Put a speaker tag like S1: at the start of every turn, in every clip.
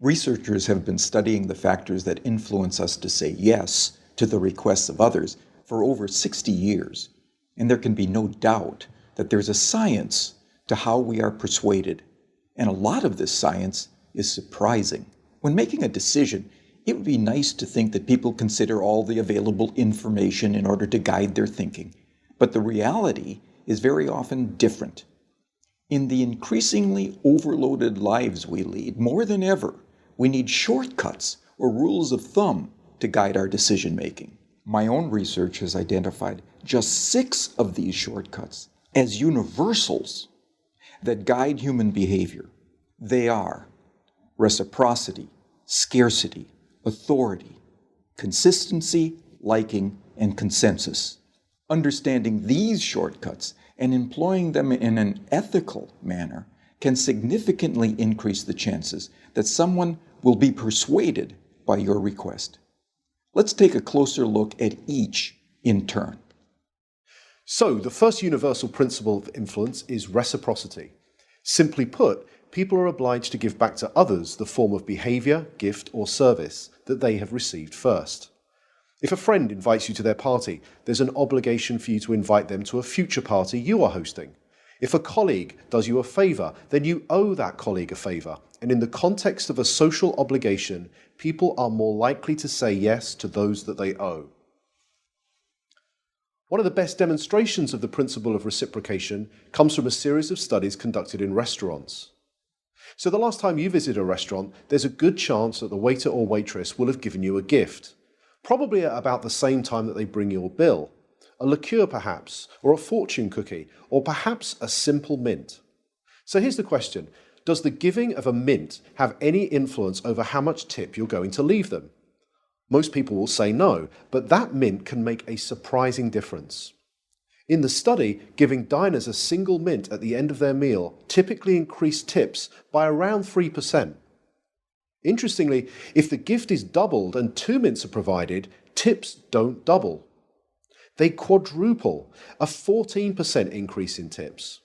S1: Researchers have been studying the factors that influence us to say yes to the requests of others for over 60 years, and there can be no doubt that there's a science to how we are persuaded, and a lot of this science is surprising. When making a decision, it would be nice to think that people consider all the available information in order to guide their thinking, but the reality is very often different. In the increasingly overloaded lives we lead, more than ever, we need shortcuts or rules of thumb to guide our decision-making. My own research has identified just 6 of these shortcuts as universals that guide human behavior. They are reciprocity, scarcity, authority, consistency, liking, and consensus. Understanding these shortcuts and employing them in an ethical manner can significantly increase the chances that someone will be persuaded by your request. Let's take a closer look at each in turn.
S2: So, the first universal principle of influence is reciprocity. Simply put, people are obliged to give back to others the form of behavior, gift, or service that they have received first. If a friend invites you to their party, there's an obligation for you to invite them to a future party you are hosting. If a colleague does you a favor, then you owe that colleague a favor. And in the context of a social obligation, people are more likely to say yes to those that they owe. One of the best demonstrations of the principle of reciprocation comes from a series of studies conducted in restaurants. So the last time you visit a restaurant, there's a good chance that the waiter or waitress will have given you a gift, probably at about the same time that they bring your bill. A liqueur perhaps, or a fortune cookie, or perhaps a simple mint. So here's the question: does the giving of a mint have any influence over how much tip you're going to leave them? Most people will say no, but that mint can make a surprising difference. In the study, giving diners a single mint at the end of their meal typically increased tips by around 3%. Interestingly, if the gift is doubled and 2 mints are provided, tips don't double. They quadruple, a 14% increase in tips.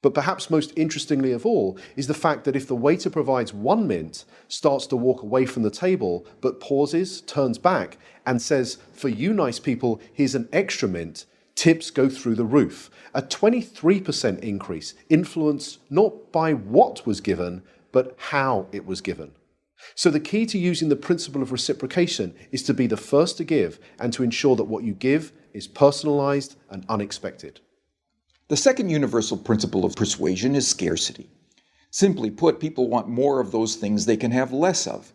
S2: But perhaps most interestingly of all is the fact that if the waiter provides 1 mint, starts to walk away from the table, but pauses, turns back, and says, "For you nice people, here's an extra mint," tips go through the roof, a 23% increase, influenced not by what was given, but how it was given. So the key to using the principle of reciprocation is to be the first to give and to ensure that what you give is personalized and unexpected.
S1: The second universal principle of persuasion is scarcity. Simply put, people want more of those things they can have less of.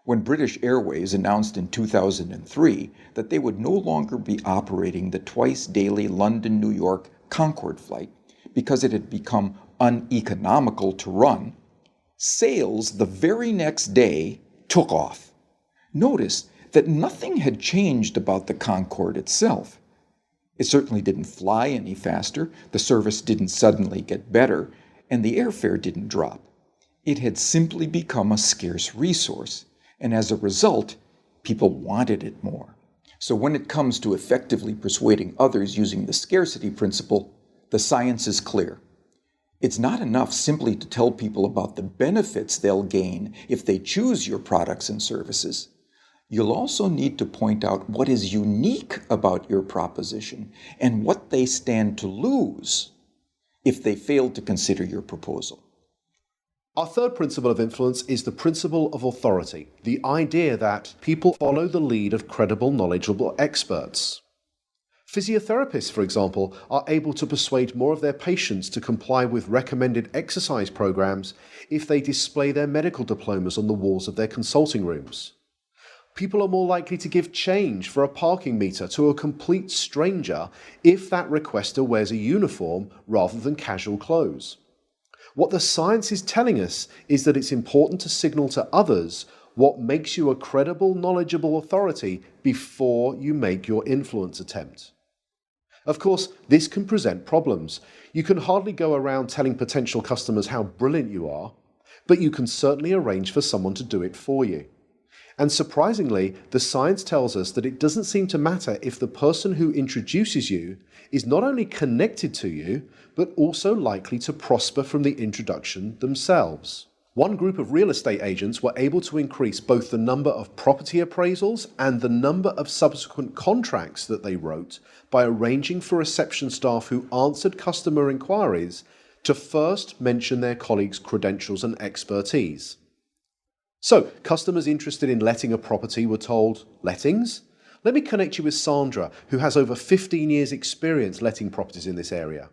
S1: When British Airways announced in 2003 that they would no longer be operating the twice-daily London-New York Concorde flight because it had become uneconomical to run, sales the very next day took off. Notice that nothing had changed about the Concorde itself. It certainly didn't fly any faster, the service didn't suddenly get better, and the airfare didn't drop. It had simply become a scarce resource, and as a result, people wanted it more. So when it comes to effectively persuading others using the scarcity principle, the science is clear. It's not enough simply to tell people about the benefits they'll gain if they choose your products and services. You'll also need to point out what is unique about your proposition and what they stand to lose if they fail to consider your proposal.
S2: Our third principle of influence is the principle of authority, the idea that people follow the lead of credible, knowledgeable experts. Physiotherapists, for example, are able to persuade more of their patients to comply with recommended exercise programs if they display their medical diplomas on the walls of their consulting rooms. People are more likely to give change for a parking meter to a complete stranger if that requester wears a uniform rather than casual clothes. What the science is telling us is that it's important to signal to others what makes you a credible, knowledgeable authority before you make your influence attempt. Of course, this can present problems. You can hardly go around telling potential customers how brilliant you are, but you can certainly arrange for someone to do it for you. And surprisingly, the science tells us that it doesn't seem to matter if the person who introduces you is not only connected to you, but also likely to prosper from the introduction themselves. One group of real estate agents were able to increase both the number of property appraisals and the number of subsequent contracts that they wrote by arranging for reception staff who answered customer inquiries to first mention their colleagues' credentials and expertise. So, customers interested in letting a property were told, "Lettings? Let me connect you with Sandra, who has over 15 years' experience letting properties in this area."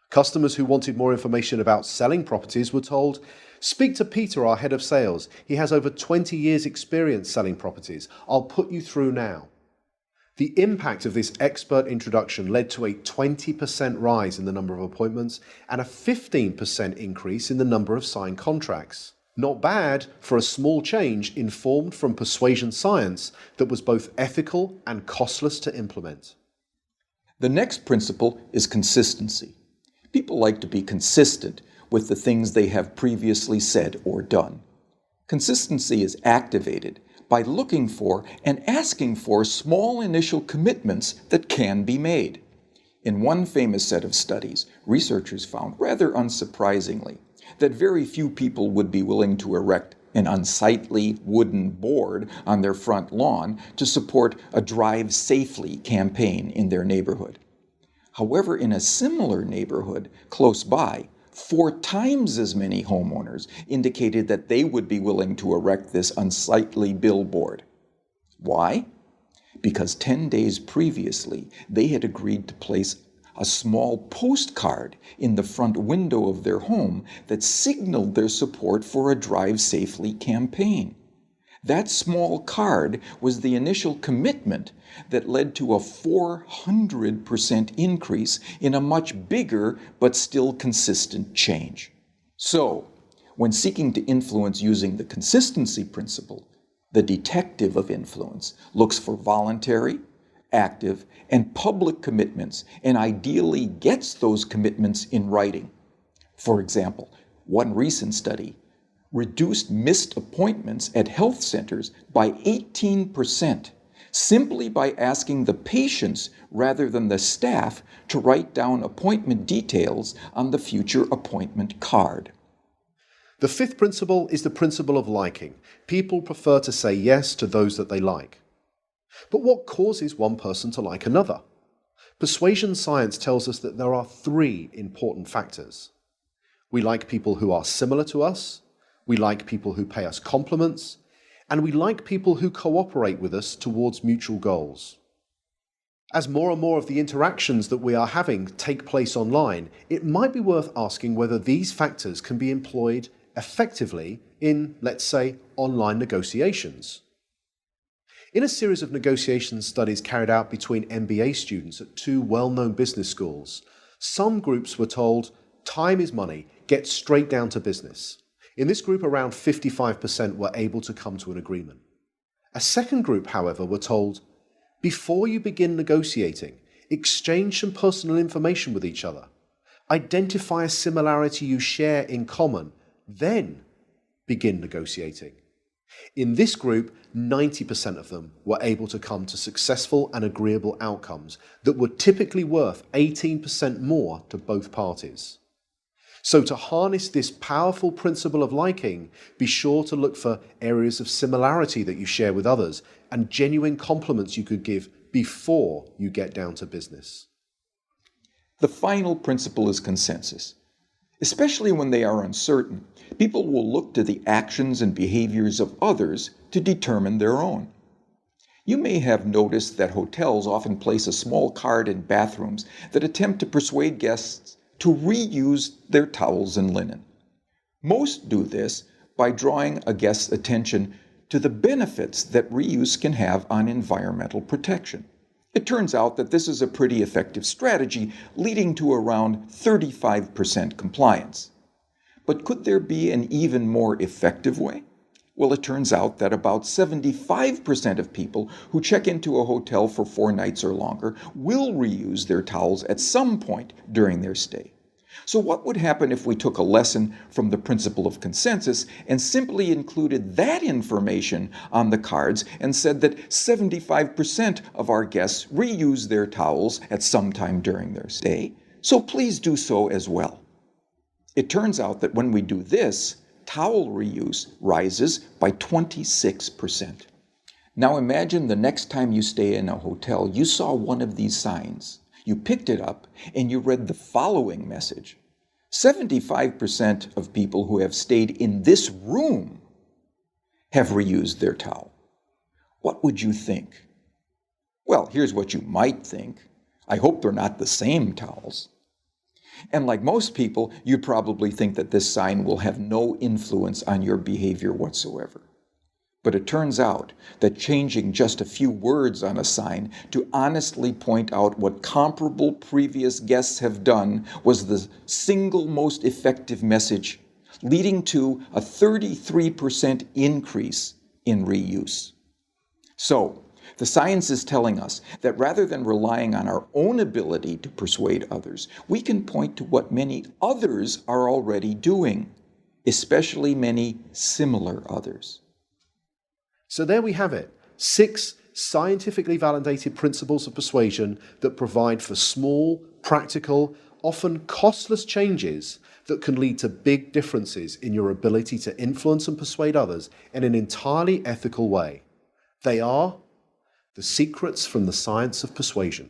S2: Customers who wanted more information about selling properties were told, "Speak to Peter, our head of sales. He has over 20 years' experience selling properties. I'll put you through now." The impact of this expert introduction led to a 20% rise in the number of appointments and a 15% increase in the number of signed contracts. Not bad for a small change informed from persuasion science that was both ethical and costless to implement.
S1: The next principle is consistency. People like to be consistent with the things they have previously said or done. Consistency is activated by looking for and asking for small initial commitments that can be made. In one famous set of studies, researchers found, rather unsurprisingly, that very few people would be willing to erect an unsightly wooden board on their front lawn to support a Drive Safely campaign in their neighborhood. However, in a similar neighborhood close by, 4 times as many homeowners indicated that they would be willing to erect this unsightly billboard. Why? Because 10 days previously, they had agreed to place a small postcard in the front window of their home that signaled their support for a Drive Safely campaign. That small card was the initial commitment that led to a 400% increase in a much bigger but still consistent change. So, when seeking to influence using the consistency principle, the detective of influence looks for voluntary, active, and public commitments, and ideally gets those commitments in writing. For example, one recent study reduced missed appointments at health centers by 18%, simply by asking the patients rather than the staff to write down appointment details on the future appointment card.
S2: The fifth principle is the principle of liking. People prefer to say yes to those that they like. But what causes one person to like another? Persuasion science tells us that there are 3 important factors. We like people who are similar to us, we like people who pay us compliments, and we like people who cooperate with us towards mutual goals. As more and more of the interactions that we are having take place online, it might be worth asking whether these factors can be employed effectively in, let's say, online negotiations. In a series of negotiation studies carried out between MBA students at 2 well-known business schools, some groups were told, "Time is money, get straight down to business." In this group, around 55% were able to come to an agreement. A second group, however, were told, "Before you begin negotiating, exchange some personal information with each other. Identify a similarity you share in common, then begin negotiating." In this group, 90% of them were able to come to successful and agreeable outcomes that were typically worth 18% more to both parties. So to harness this powerful principle of liking, be sure to look for areas of similarity that you share with others and genuine compliments you could give before you get down to business.
S1: The final principle is consensus. Especially when they are uncertain, people will look to the actions and behaviors of others to determine their own. You may have noticed that hotels often place a small card in bathrooms that attempt to persuade guests to reuse their towels and linen. Most do this by drawing a guest's attention to the benefits that reuse can have on environmental protection. It turns out that this is a pretty effective strategy, leading to around 35% compliance. But could there be an even more effective way? Well, it turns out that about 75% of people who check into a hotel for 4 nights or longer will reuse their towels at some point during their stay. So what would happen if we took a lesson from the principle of consensus and simply included that information on the cards and said that 75% of our guests reuse their towels at some time during their stay, so please do so as well. It turns out that when we do this, towel reuse rises by 26%. Now imagine the next time you stay in a hotel, you saw one of these signs. You picked it up and you read the following message. 75% of people who have stayed in this room have reused their towel. What would you think? Well, here's what you might think. I hope they're not the same towels. And like most people, you'd probably think that this sign will have no influence on your behavior whatsoever. But it turns out that changing just a few words on a sign to honestly point out what comparable previous guests have done was the single most effective message, leading to a 33% increase in reuse. So, the science is telling us that rather than relying on our own ability to persuade others, we can point to what many others are already doing, especially many similar others.
S2: So there we have it, 6 scientifically validated principles of persuasion that provide for small, practical, often costless changes that can lead to big differences in your ability to influence and persuade others in an entirely ethical way. They are the secrets from the science of persuasion.